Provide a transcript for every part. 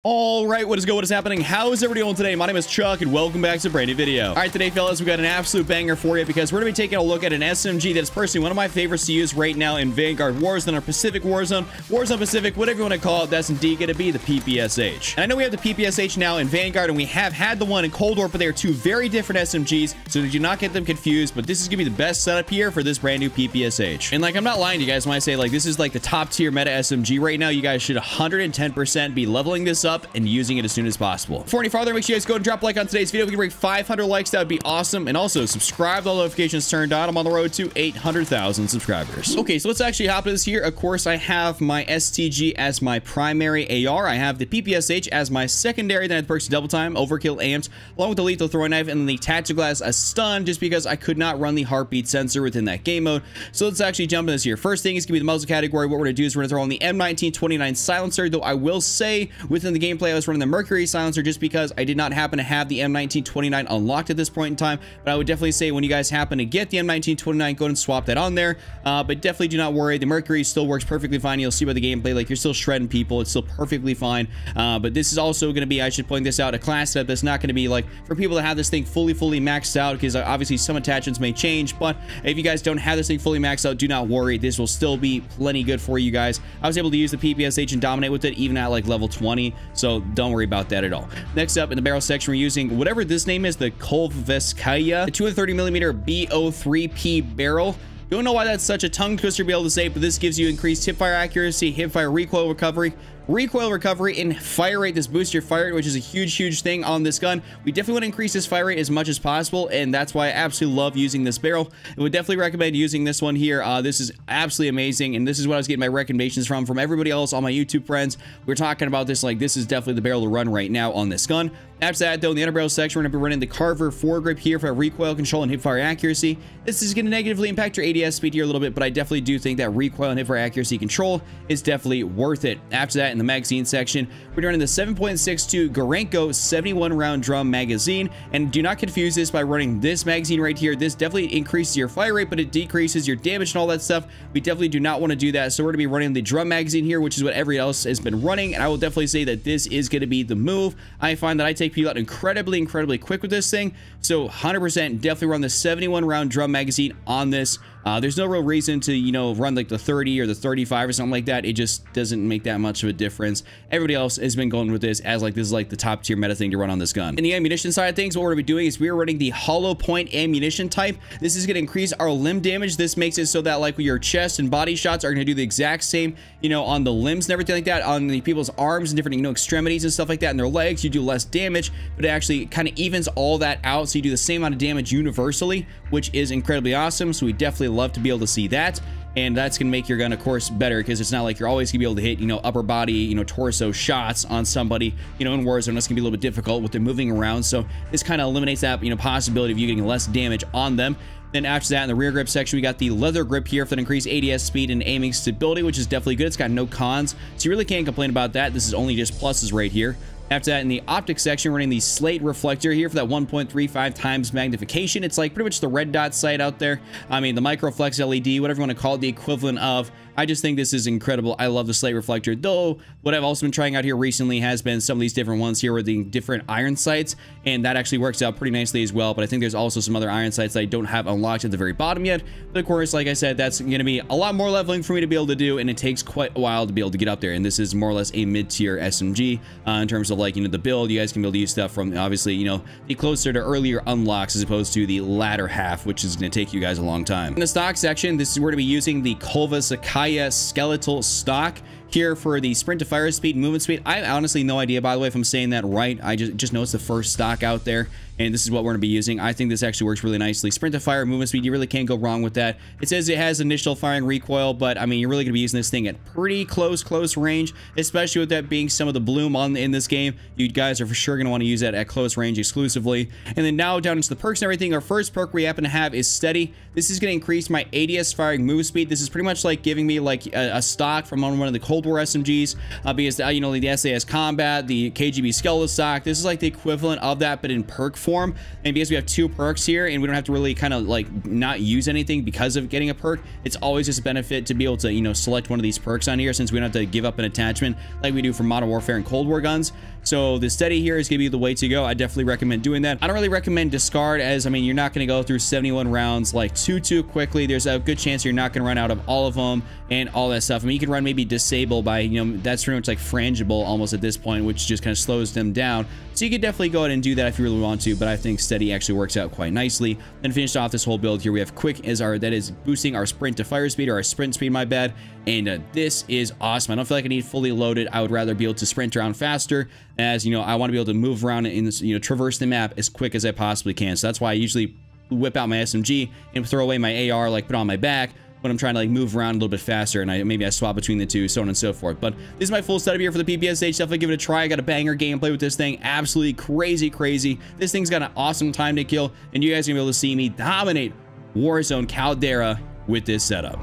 All right, what is good? What is happening? How is everybody doing today? My name is Chuck, and welcome back to a brand new video. All right, today, fellas, we got an absolute banger for you because we're going to be taking a look at an SMG that is personally one of my favorites to use right now in Vanguard Warzone or Pacific Warzone, Warzone Pacific, whatever you want to call it. That's indeed going to be the PPSH. And I know we have the PPSH now in Vanguard, and we have had the one in Cold War, but they are two very different SMGs, so do not get them confused. But this is going to be the best setup here for this brand new PPSH. And like, I'm not lying to you guys when I say like this is like the top tier meta SMG right now. You guys should 110% be leveling this up and using it as soon as possible. Before any farther, make sure you guys go and drop a like on today's video. If we can break 500 likes, that would be awesome. And also subscribe, all notifications turned on. I'm on the road to 800,000 subscribers. Okay, so let's actually hop into this here. Of course, I have my STG as my primary AR. I have the PPSH as my secondary. Then I have the perks double time, overkill amps, along with the lethal throwing knife and the tactical glass a stun, just because I could not run the heartbeat sensor within that game mode. So let's actually jump into this here. First thing is gonna be the muzzle category. What we're gonna do is we're gonna throw on the M1929 silencer, though I will say within the gameplay I was running the Mercury silencer just because I did not happen to have the M1929 unlocked at this point in time. But I would definitely say when you guys happen to get the M1929, go ahead and swap that on there. But definitely do not worry. The Mercury still works perfectly fine. You'll see by the gameplay, like you're still shredding people. It's still perfectly fine. But this is also going to be, I should point this out, a class setup that's not going to be like for people that have this thing fully maxed out, because obviously some attachments may change. But if you guys don't have this thing fully maxed out, do not worry. This will still be plenty good for you guys. I was able to use the PPSH and dominate with it even at like level 20. So don't worry about that at all. Next up in the barrel section, we're using whatever this name is, the Kolveskaya, the 230mm BO3P barrel. Don't know why that's such a tongue twister to be able to say, but this gives you increased hipfire accuracy, hipfire recoil recovery, and fire rate. This boosts your fire rate, which is a huge thing on this gun. We definitely want to increase this fire rate as much as possible, and that's why I absolutely love using this barrel. I would definitely recommend using this one here. This is absolutely amazing, and this is what I was getting my recommendations from everybody else, all my YouTube friends. We're talking about this like this is definitely the barrel to run right now on this gun. After that, though, in the underbarrel section, we're going to be running the Carver foregrip here for recoil control and hipfire accuracy. This is going to negatively impact your ADS speed here a little bit, but I definitely do think that recoil and hipfire accuracy control is definitely worth it. After that, in the magazine section, we're running the 7.62 Gorenko 71 round drum magazine, and do not confuse this by running this magazine right here. This definitely increases your fire rate, but it decreases your damage and all that stuff. We definitely do not want to do that, so we're going to be running the drum magazine here, which is what everybody else has been running, and I will definitely say that this is going to be the move. I find that I take people out incredibly quick with this thing, so 100% definitely run the 71 round drum magazine on this. There's no real reason to, you know, run like the 30 or the 35 or something like that. It just doesn't make that much of a difference. Everybody else has been going with this as like this is like the top tier meta thing to run on this gun. In the ammunition side of things, what we're gonna be doing is we're running the hollow point ammunition type. This is gonna increase our limb damage. This makes it so that like your chest and body shots are gonna do the exact same, you know, on the limbs and everything like that, on the people's arms and different, you know, extremities and stuff like that, and their legs. You do less damage, but it actually kind of evens all that out, so you do the same amount of damage universally, which is incredibly awesome. So we definitely love to be able to see that, and that's gonna make your gun, of course, better, because it's not like you're always gonna be able to hit, you know, upper body, you know, torso shots on somebody, you know, in Warzone. That's gonna be a little bit difficult with them moving around, so this kind of eliminates that, you know, possibility of you getting less damage on them. Then after that, in the rear grip section, we got the leather grip here for that increased ADS speed and aiming stability, which is definitely good. It's got no cons, so you really can't complain about that. This is only just pluses right here. After that, in the optics section, we're running the slate reflector here for that 1.35 times magnification. It's like pretty much the red dot sight out there. I mean, the microflex LED, whatever you want to call it, the equivalent of. I just think this is incredible. I love the slate reflector, though what I've also been trying out here recently has been some of these different ones here with the different iron sights, and that actually works out pretty nicely as well. But I think there's also some other iron sights that I don't have unlocked at the very bottom yet. But of course, like I said, that's going to be a lot more leveling for me to be able to do, and it takes quite a while to be able to get up there. And this is more or less a mid-tier SMG in terms of like, you know, the build. You guys can be able to use stuff from obviously, you know, the closer to earlier unlocks as opposed to the latter half, which is going to take you guys a long time. In the stock section, this is where to be using the Kolveskaya skeletal stock here for the sprint to fire speed, movement speed. I honestly no idea, by the way, if I'm saying that right. I just know it's the first stock out there, and this is what we're going to be using. I think this actually works really nicely. Sprint to fire, movement speed, you really can't go wrong with that. It says it has initial firing recoil, but I mean, you're really going to be using this thing at pretty close range, especially with that being some of the bloom in this game. You guys are for sure going to want to use that at close range exclusively. And then now down into the perks and everything, our first perk we happen to have is steady. This is going to increase my ADS firing move speed. This is pretty much like giving me like a stock from one of the Cold Cold War SMGs, because you know, the SAS Combat, the KGB Skeletal Stock, this is like the equivalent of that, but in perk form. And because we have 2 perks here, and we don't have to really kind of like not use anything because of getting a perk, it's always just a benefit to be able to, you know, select one of these perks on here, since we don't have to give up an attachment like we do for Modern Warfare and Cold War guns. So the steady here is gonna be the way to go. I definitely recommend doing that. I don't really recommend discard, as I mean, you're not gonna go through 71 rounds like too quickly. There's a good chance you're not gonna run out of all of them and all that stuff. I mean, you can run maybe disable by, you know, that's pretty much like frangible almost at this point, which just kind of slows them down. So you could definitely go ahead and do that if you really want to, but I think steady actually works out quite nicely. Then finished off this whole build here, we have quick as our, that is boosting our sprint to fire speed, or our sprint speed, my bad. And this is awesome. I don't feel like I need fully loaded. I would rather be able to sprint around faster, as you know, I want to be able to move around and, you know, traverse the map as quick as I possibly can. So that's why I usually whip out my SMG and throw away my AR, like put it on my back when I'm trying to like move around a little bit faster, and maybe I swap between the two, so on and so forth. But this is my full setup here for the PPSH. Definitely give it a try. I got a banger gameplay with this thing. Absolutely crazy. This thing's got an awesome time to kill, and you guys are gonna be able to see me dominate Warzone Caldera with this setup.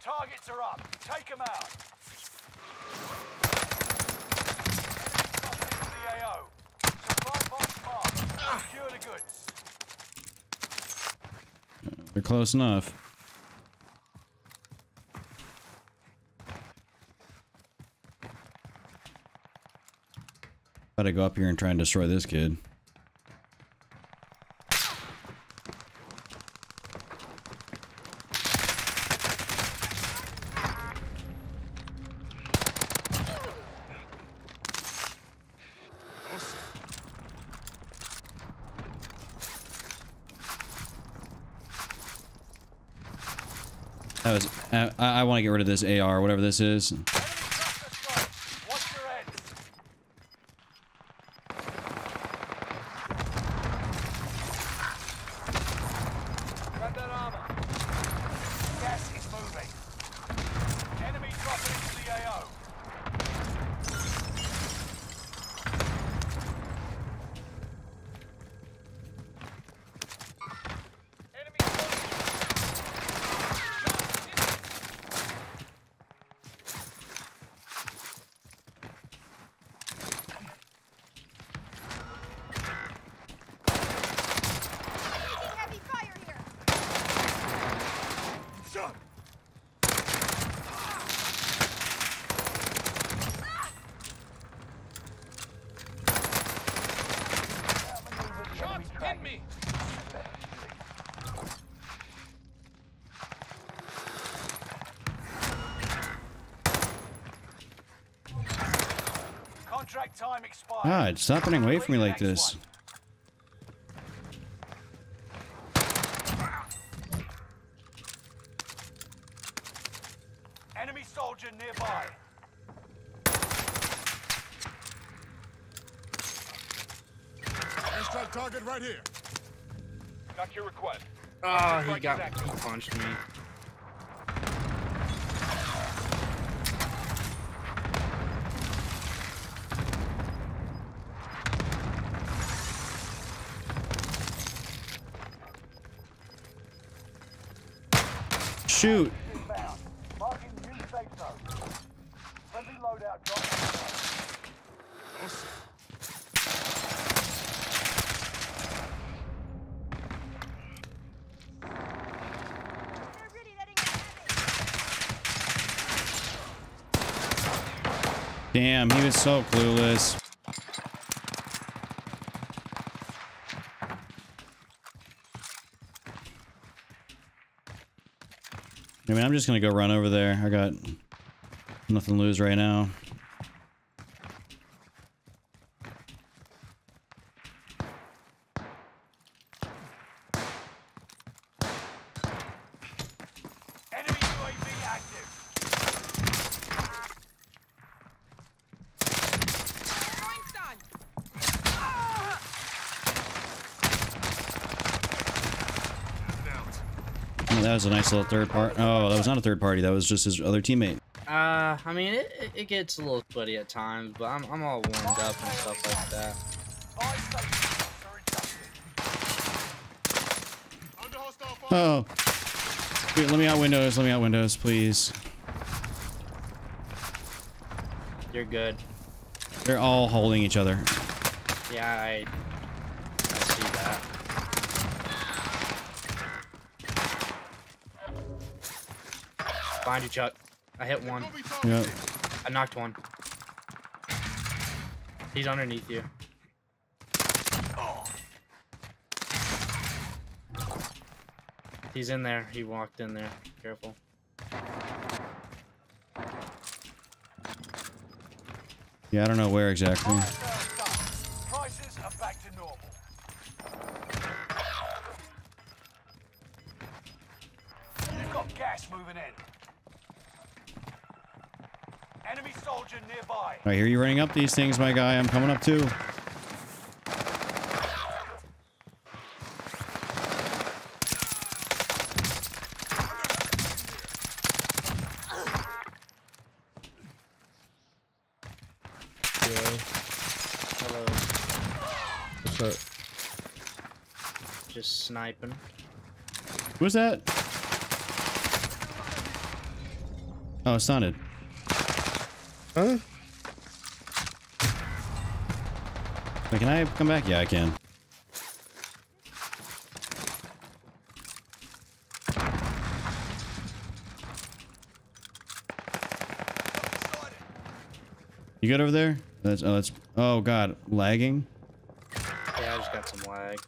Targets are up. Take them out. Secure the goods. They're close enough. Gotta go up here and try and destroy this kid. That was, I want to get rid of this AR, whatever this is. Watch your head. Grab that armor. Gas is moving. Enemy dropping into the AO. Hit me! Contract time expired. God, stop running away from me like this. Enemy soldier nearby. Strike target right here. Got your request. Oh, he punched me. Shoot. Inbound. Marking new safe zone. Friendly loadout drop. Damn, he was so clueless. I mean, I'm just gonna go run over there. I got nothing to lose right now. Enemy UAV active. Oh, that was a nice little third part. Oh, that was not a third party. That was just his other teammate. I mean, it gets a little sweaty at times, but I'm all warmed up and stuff like that. Under hostile fire. Oh. Wait, let me out windows. Let me out windows, please. You're good. They're all holding each other. Yeah, I see that. Behind you, Chuck. I hit one. Yep. I knocked one. He's underneath you. He's in there. He walked in there. Careful. Yeah, I don't know where exactly. Prices are back to normal. You've got gas moving in. Enemy soldier nearby. I hear you running up these things, my guy. I'm coming up too. Hello. What's up? Just sniping. Who's that? Oh, it's sounded. Huh? Wait, can I come back? Yeah, I can. You good over there? That's oh god, lagging. Yeah, I just got some lag.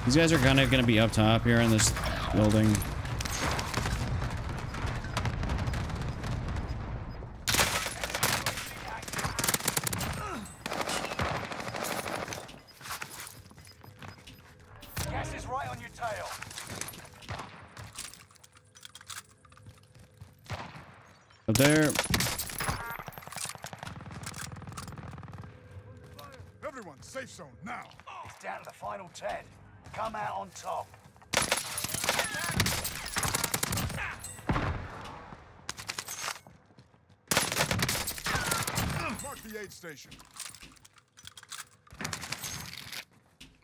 These guys are kind of gonna be up top here in this building. Gas is right on your tail. Up there. Everyone, safe zone now. It's down to the final 10. Come out on top. Mark the aid station.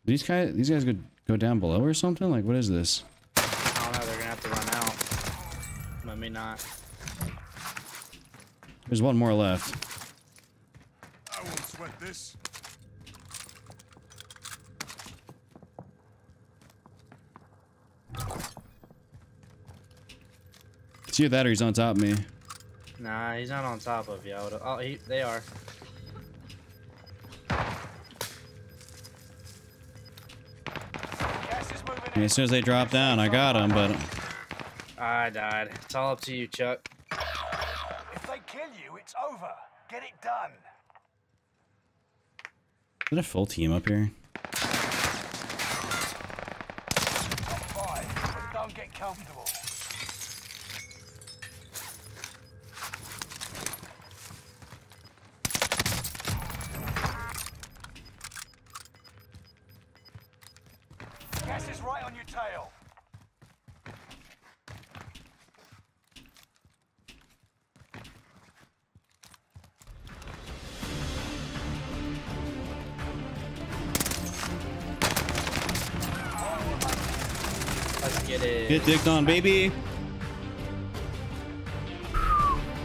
These guys could go down below or something? Like, what is this? I don't know, they're gonna have to run out. Maybe not. There's one more left. I won't sweat this. It's either that or he's on top of me. Nah, he's not on top of you. Oh, they are. Gas is moving And in. as soon as they drop down, I got him, but I died. It's all up to you, Chuck. If they kill you, it's over. Get it done. is it a full team up here? Top 5, but don't get comfortable. Gas is right on your tail. Let's get it. Get dicked on, baby.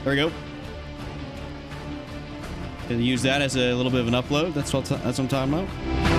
There we go. Gonna use that as a little bit of an upload. That's what I'm talking about.